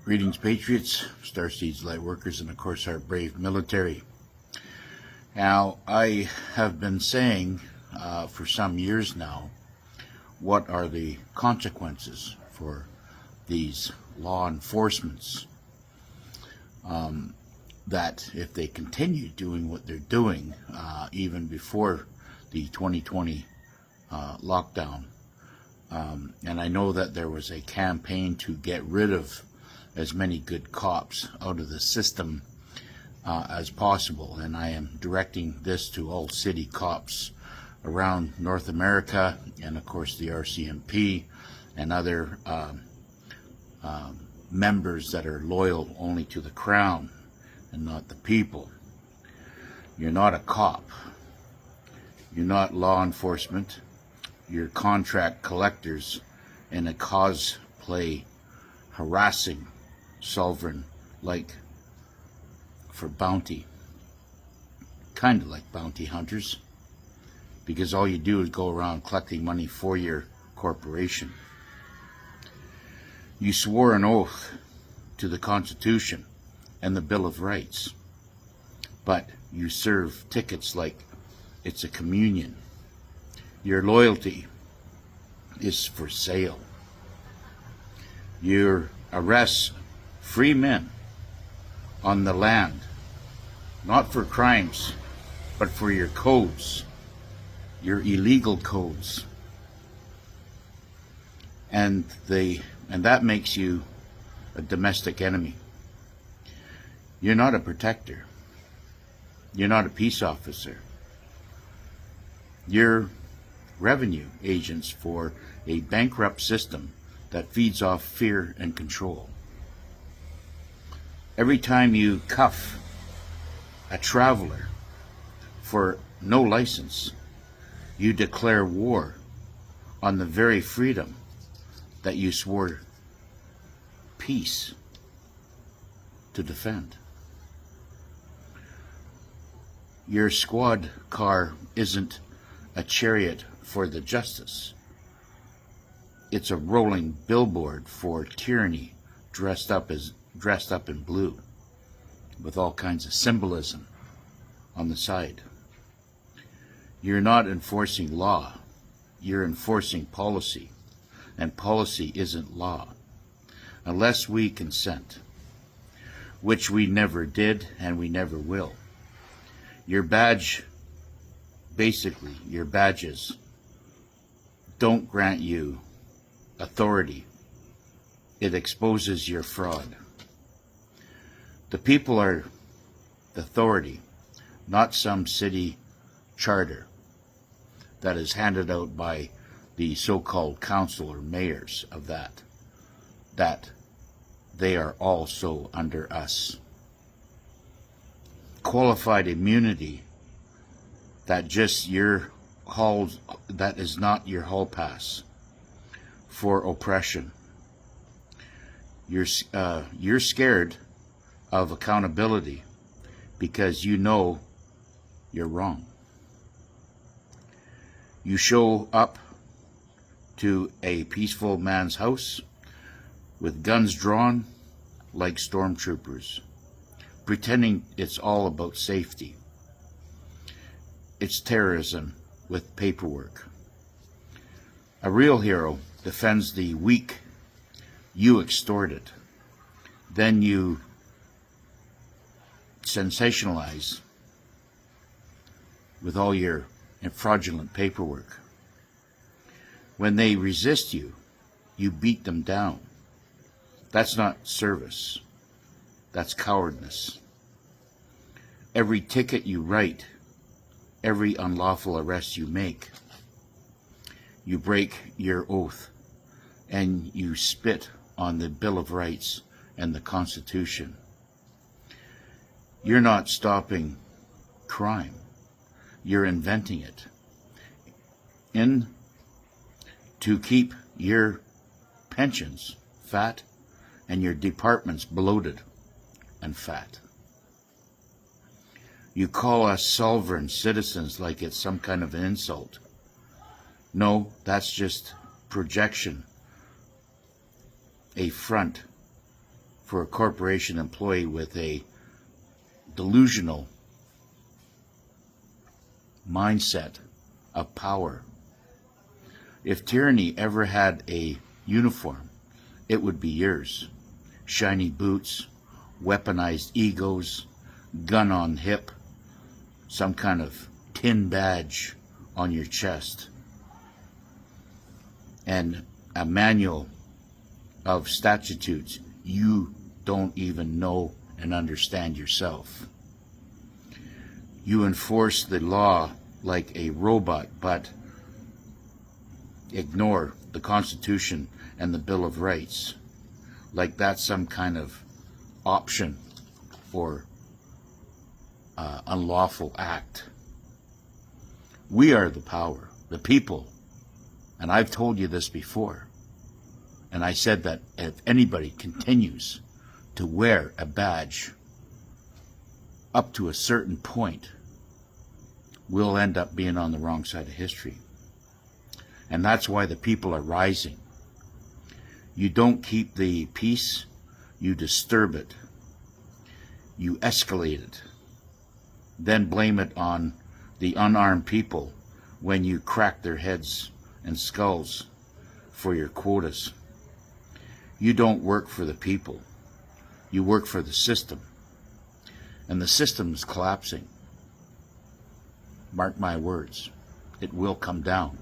Greetings, Patriots, Starseeds, Lightworkers, and of course our brave military. Now, I have been saying for some years now, what are the consequences for these law enforcements that if they continue doing what they're doing, even before the 2020 lockdown. And I know that there was a campaign to get rid of as many good cops out of the system as possible, and I am directing this to all city cops around North America, and of course the RCMP and other members that are loyal only to the crown and not the people. You're not a cop. You're not law enforcement. You're contract collectors in a cosplay harassing sovereign like for bounty, kind of like bounty hunters, because all you do is go around collecting money for your corporation. You swore an oath to the Constitution and the Bill of Rights, but you serve tickets like it's a communion. Your loyalty is for sale. Your arrests free men on the land, not for crimes, but for your codes, your illegal codes. And that makes you a domestic enemy. You're not a protector. You're not a peace officer. You're revenue agents for a bankrupt system that feeds off fear and control. Every time you cuff a traveler for no license, you declare war on the very freedom that you swore peace to defend. Your squad car isn't a chariot for the justice. It's a rolling billboard for tyranny dressed up in blue with all kinds of symbolism on the side. You're not enforcing law. You're enforcing policy, and policy isn't law unless we consent, which we never did and we never will. Your badge, basically your badges, don't grant you authority. It exposes your fraud. The people are the authority, not some city charter that is handed out by the so-called council or mayors of that they are also under us. Qualified immunity that is not your hall pass for oppression. You're scared of accountability because you know you're wrong. You show up to a peaceful man's house with guns drawn like stormtroopers, pretending it's all about safety. It's terrorism with paperwork. A real hero defends the weak. You extort it. Then you sensationalize with all your fraudulent paperwork. When they resist you, you beat them down. That's not service. That's cowardice. Every ticket you write, every unlawful arrest you make, you break your oath and you spit on the Bill of Rights and the Constitution. You're not stopping crime. You're inventing it to keep your pensions fat and your departments bloated and fat. You call us sovereign citizens like it's some kind of an insult. No, that's just projection, a front for a corporation employee with a delusional mindset of power. If tyranny ever had a uniform, it would be yours. Shiny boots, weaponized egos, gun on hip, some kind of tin badge on your chest, and a manual of statutes you don't even know and understand yourself. You enforce the law like a robot, but ignore the Constitution and the Bill of Rights, like that's some kind of option or unlawful act. We are the power, the people, and I've told you this before, and I said that if anybody continues to wear a badge up to a certain point, we'll end up being on the wrong side of history. And that's why the people are rising. You don't keep the peace, you disturb it. You escalate it. Then blame it on the unarmed people when you crack their heads and skulls for your quotas. You don't work for the people. You work for the system. And the system is collapsing. Mark my words, it will come down.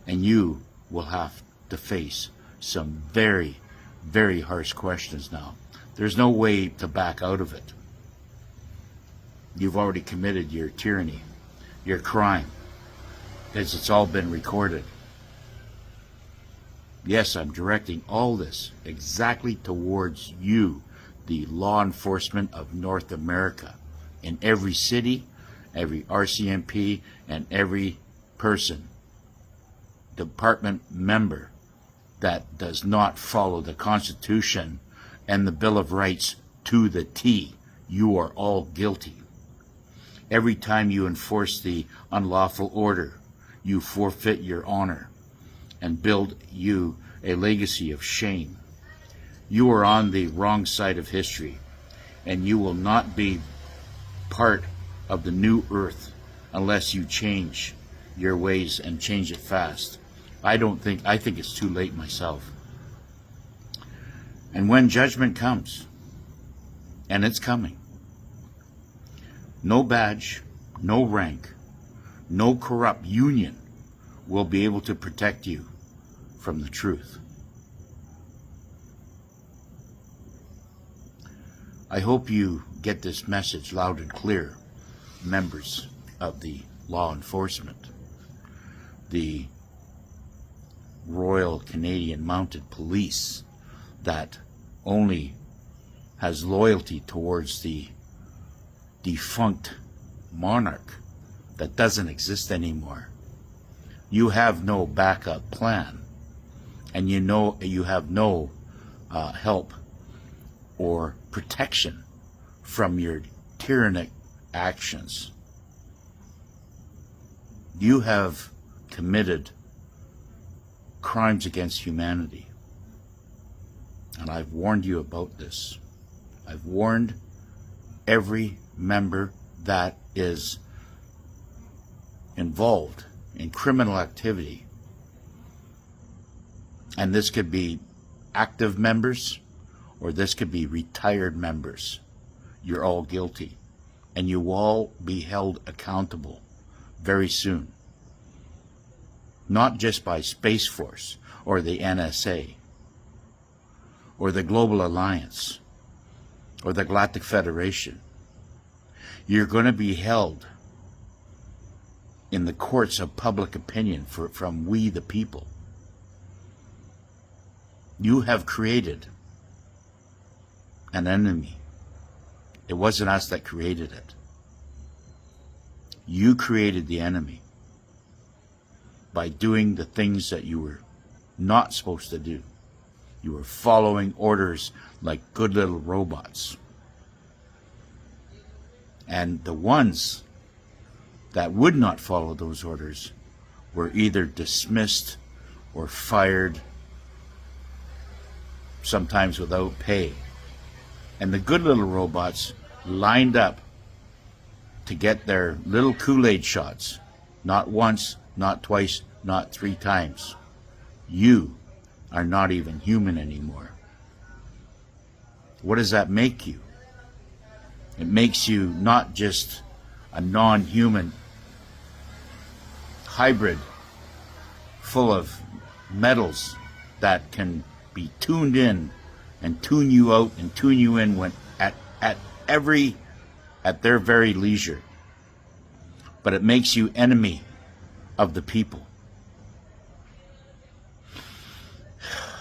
And you will have to face some very, very harsh questions now. There's no way to back out of it. You've already committed your tyranny, your crime, because it's all been recorded. Yes, I'm directing all this exactly towards you, the law enforcement of North America, in every city, every RCMP, and every person, department member that does not follow the Constitution and the Bill of Rights to the T. You are all guilty. Every time you enforce the unlawful order, you forfeit your honor and build you a legacy of shame. You are on the wrong side of history, and you will not be part of the new earth unless you change your ways and change it fast. I think it's too late myself. And when judgment comes, and it's coming, no badge, no rank, no corrupt union will be able to protect you from the truth. I hope you get this message loud and clear, members of the law enforcement, the Royal Canadian Mounted Police that only has loyalty towards the defunct monarch that doesn't exist anymore. You have no backup plan, and you know you have no help or protection from your tyrannic actions. You have committed crimes against humanity, and I've warned you about this. I've warned every member that is involved in criminal activity, and this could be active members or this could be retired members. You're all guilty, and you will all be held accountable very soon, not just by Space Force or the NSA or the Global Alliance or the Galactic Federation. You're going to be held in the courts of public opinion from we the people. You have created an enemy. It wasn't us that created it. You created the enemy by doing the things that you were not supposed to do. You were following orders like good little robots. And the ones that would not follow those orders were either dismissed or fired, sometimes without pay. And the good little robots lined up to get their little Kool-Aid shots. Not once, not twice, not 3 times. You are not even human anymore. What does that make you? It makes you not just a non-human hybrid full of metals that can be tuned in and tune you out and tune you in when at their very leisure. But it makes you enemy of the people.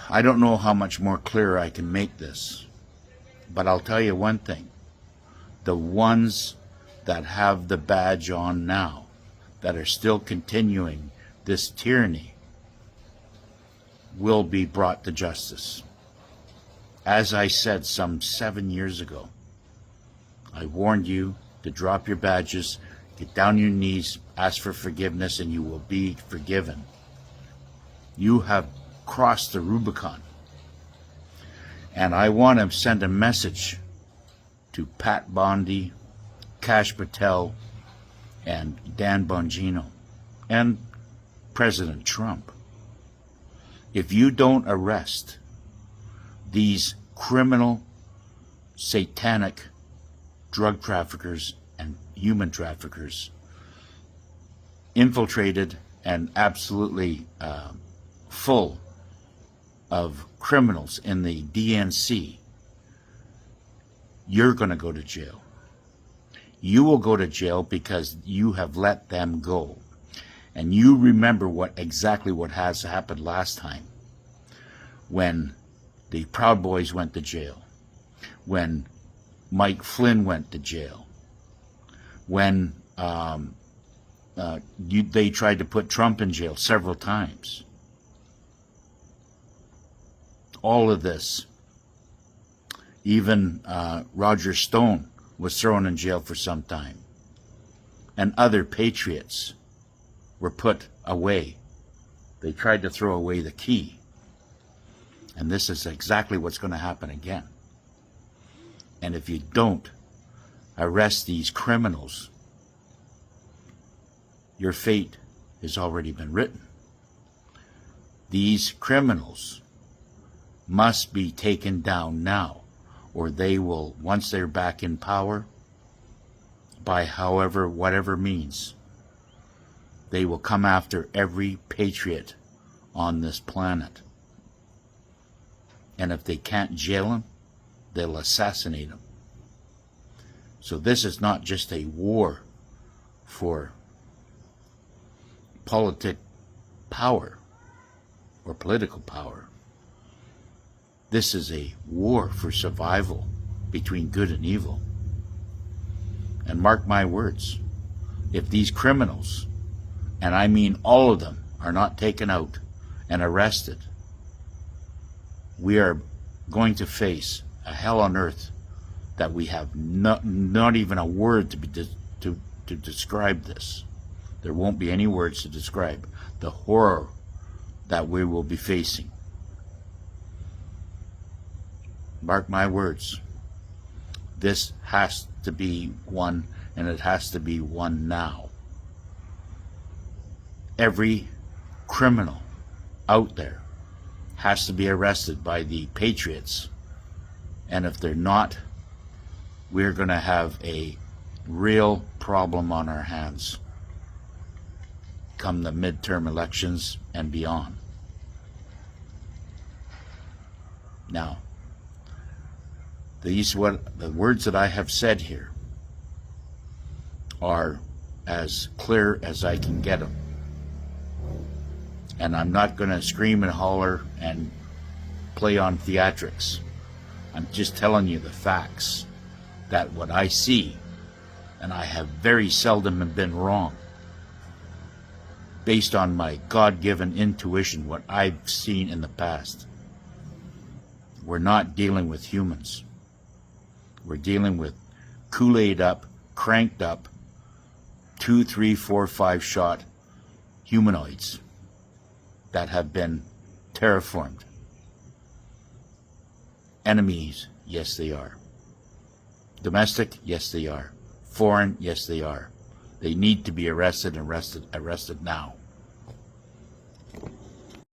I don't know how much more clear I can make this, but I'll tell you one thing. The ones that have the badge on now, that are still continuing this tyranny, will be brought to justice. As I said some 7 years ago, I warned you to drop your badges, get down on your knees, ask for forgiveness, and you will be forgiven. You have crossed the Rubicon. And I want to send a message to Pat Bondi, Kash Patel, and Dan Bongino, and President Trump. If you don't arrest these criminal, satanic drug traffickers and human traffickers, infiltrated and absolutely full of criminals in the DNC, you're going to go to jail. You will go to jail because you have let them go. And you remember exactly what has happened last time when the Proud Boys went to jail, when Mike Flynn went to jail, when they tried to put Trump in jail several times. All of this. Even Roger Stone was thrown in jail for some time. And other patriots were put away. They tried to throw away the key. And this is exactly what's going to happen again. And if you don't arrest these criminals, your fate has already been written. These criminals must be taken down now, or they will, once they're back in power, by whatever means, they will come after every patriot on this planet. And if they can't jail him, they'll assassinate him. So this is not just a war for politic power or political power. This is a war for survival between good and evil. And mark my words, if these criminals, and I mean all of them, are not taken out and arrested, we are going to face a hell on earth that we have not even a word to describe this. There won't be any words to describe the horror that we will be facing. Mark my words. This has to be won, and it has to be won now. Every criminal out there has to be arrested by the patriots. And if they're not, we're going to have a real problem on our hands come the midterm elections and beyond. Now, the words that I have said here are as clear as I can get them. And I'm not going to scream and holler and play on theatrics. I'm just telling you the facts, that what I see, and I have very seldom been wrong, based on my God-given intuition, what I've seen in the past. We're not dealing with humans. We're dealing with Kool-Aid up, cranked up, 2, 3, 4, 5 shot humanoids that have been terraformed. Enemies, yes they are. Domestic? Yes, they are. Foreign? Yes, they are. They need to be arrested now.